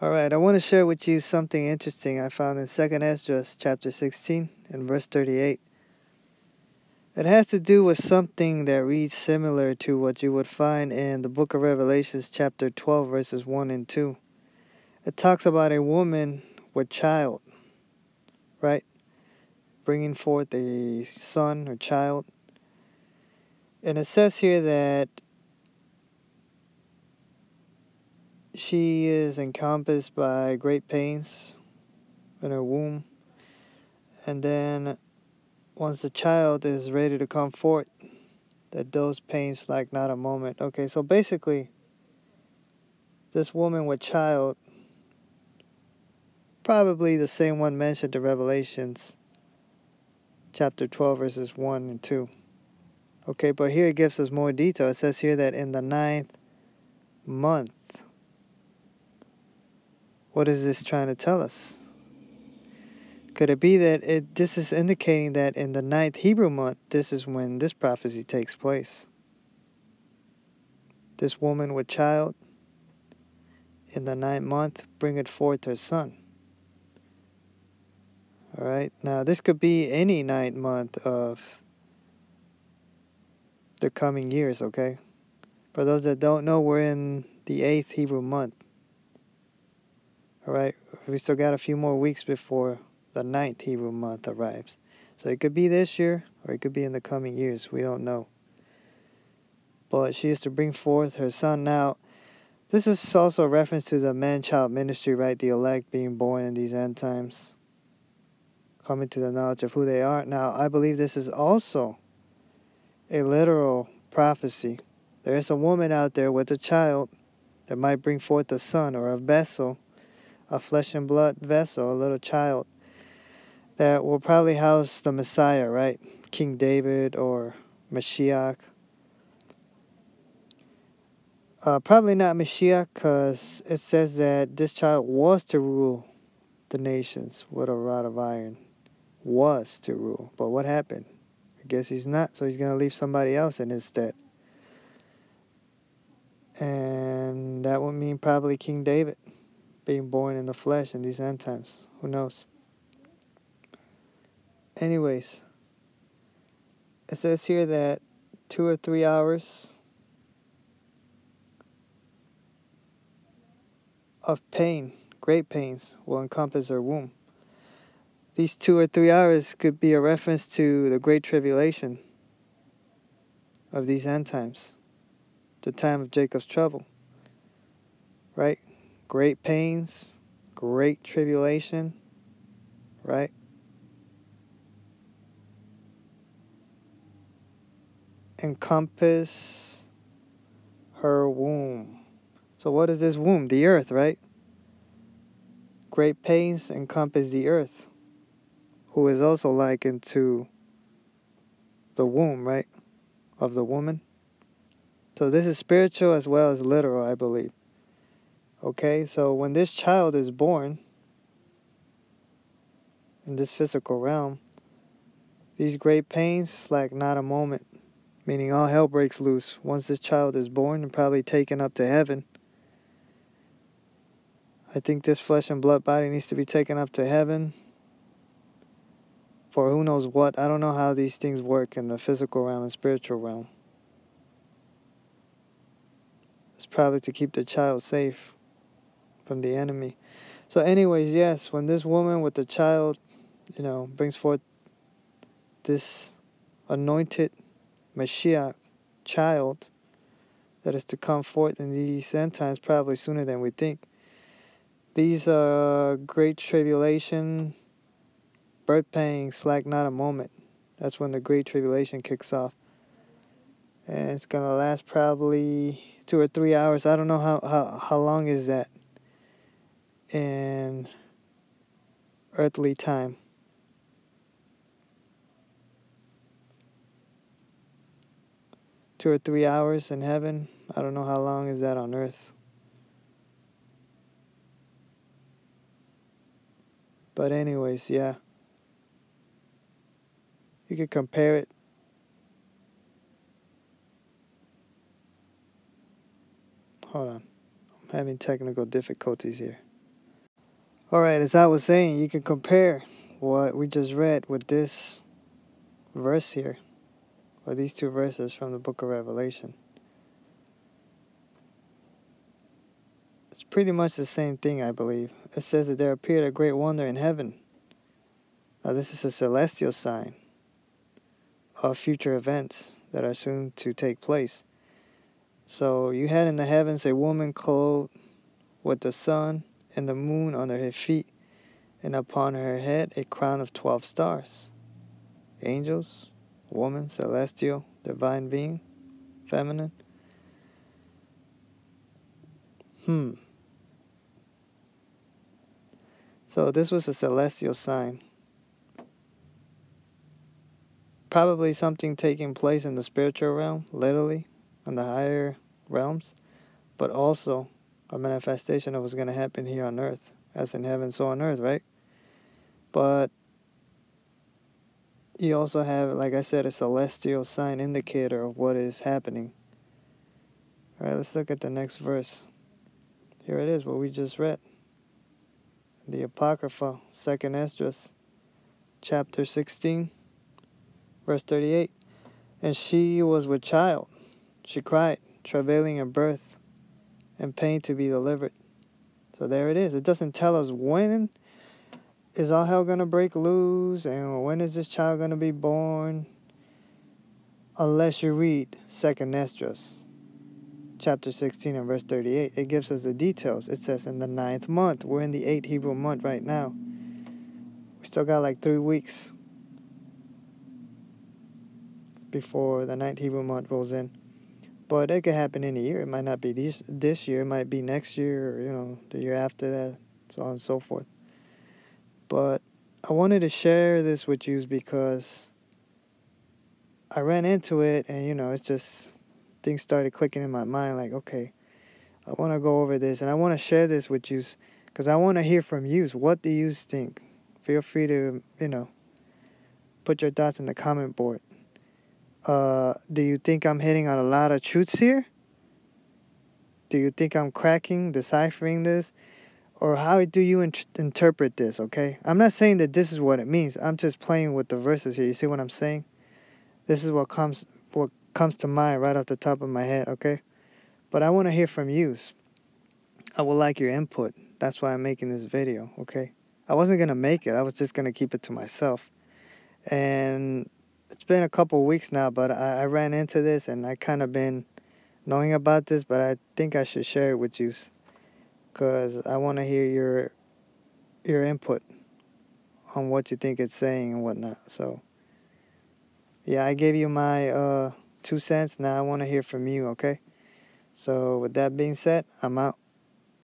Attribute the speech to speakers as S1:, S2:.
S1: All right, I want to share with you something interesting I found in 2nd Esdras chapter 16 and verse 38. It has to do with something that reads similar to what you would find in the book of Revelation chapter 12 verses 1 and 2. It talks about a woman with child, right? Bringing forth a son or child. And it says here that she is encompassed by great pains in her womb. And then once the child is ready to come forth, that those pains like not a moment. Okay, so basically, this woman with child, probably the same one mentioned in Revelations chapter 12 verses 1 and 2. Okay, but here it gives us more detail. It says here that in the 9th month. What is this trying to tell us? Could it be that this is indicating that in the 9th Hebrew month, this is when this prophecy takes place? This woman with child, in the 9th month, bringeth forth her son. All right. Now, this could be any 9th month of the coming years, okay? For those that don't know, we're in the 8th Hebrew month. All right. We still got a few more weeks before the 9th Hebrew month arrives. So it could be this year or it could be in the coming years. We don't know. But she is to bring forth her son. Now, this is also a reference to the man-child ministry, right? The elect being born in these end times, coming to the knowledge of who they are. Now, I believe this is also a literal prophecy. There is a woman out there with a child that might bring forth a son or a vessel, a flesh and blood vessel, a little child, that will probably house the Messiah, right? King David or Mashiach. Probably not Mashiach, because it says that this child was to rule the nations with a rod of iron. Was to rule. But what happened? I guess he's not, so he's going to leave somebody else in his stead. And that would mean probably King David being born in the flesh in these end times. Who knows? Anyways, it says here that 2 or 3 hours of pain, great pains, will encompass her womb. These 2 or 3 hours could be a reference to the great tribulation of these end times, the time of Jacob's trouble, right? Great pains, great tribulation, right? Encompass her womb. So what is this womb? The earth, right? Great pains encompass the earth, who is also likened to the womb, right, of the woman. So this is spiritual as well as literal, I believe. Okay, so when this child is born in this physical realm, these great pains like not a moment, meaning all hell breaks loose once this child is born and probably taken up to heaven. I think this flesh and blood body needs to be taken up to heaven for who knows what. I don't know how these things work in the physical realm and spiritual realm. It's probably to keep the child safe from the enemy. So anyways, yes, when this woman with the child, brings forth this anointed Mashiach child that is to come forth in these end times, probably sooner than we think. These great tribulation, birth pangs, slack not a moment. That's when the great tribulation kicks off. And it's going to last probably 2 or 3 hours. I don't know how long is that in earthly time. Two or 3 hours in heaven. I don't know how long is that on earth. But anyways, yeah. You could compare it. Hold on. I'm having technical difficulties here. Alright, as I was saying, you can compare what we just read with this verse here, or these two verses from the book of Revelation. It's pretty much the same thing, I believe. It says that there appeared a great wonder in heaven. Now, this is a celestial sign of future events that are soon to take place. So, you had in the heavens a woman clothed with the sun and the moon under her feet, and upon her head a crown of 12 stars. Angels, woman, celestial, divine being, feminine. So this was a celestial sign. Probably something taking place in the spiritual realm, literally, in the higher realms, but also a manifestation of what's going to happen here on earth, as in heaven, so on earth, right? But you also have, like I said, a celestial sign indicator of what is happening. All right, let's look at the next verse. Here it is, what we just read. The Apocrypha, 2nd Esdras, chapter 16, verse 38. And she was with child. She cried, travailing in birth, and pain to be delivered. So there it is. It doesn't tell us when is all hell going to break loose and when is this child going to be born, unless you read 2nd Esdras, chapter 16 and verse 38. It gives us the details. It says in the 9th month. We're in the 8th Hebrew month right now. We still got like 3 weeks before the 9th Hebrew month rolls in. But it could happen in a year. It might not be this year. It might be next year or, the year after that, so on and so forth. But I wanted to share this with you because I ran into it and, it's just things started clicking in my mind like, okay, I want to go over this and I want to share this with you because I want to hear from you. What do you think? Feel free to, put your thoughts in the comment board. Do you think I'm hitting on a lot of truths here? Do you think I'm deciphering this? Or how do you interpret this, okay? I'm not saying that this is what it means. I'm just playing with the verses here. You see what I'm saying? This is what comes to mind right off the top of my head, okay? But I want to hear from you. I would like your input. That's why I'm making this video, okay? I wasn't going to make it. I was just going to keep it to myself. And it's been a couple weeks now, but I ran into this and I kind of been knowing about this, but I think I should share it with you because I want to hear your input on what you think it's saying and whatnot. So, yeah, I gave you my 2 cents. Now I want to hear from you, okay? So, with that being said, I'm out.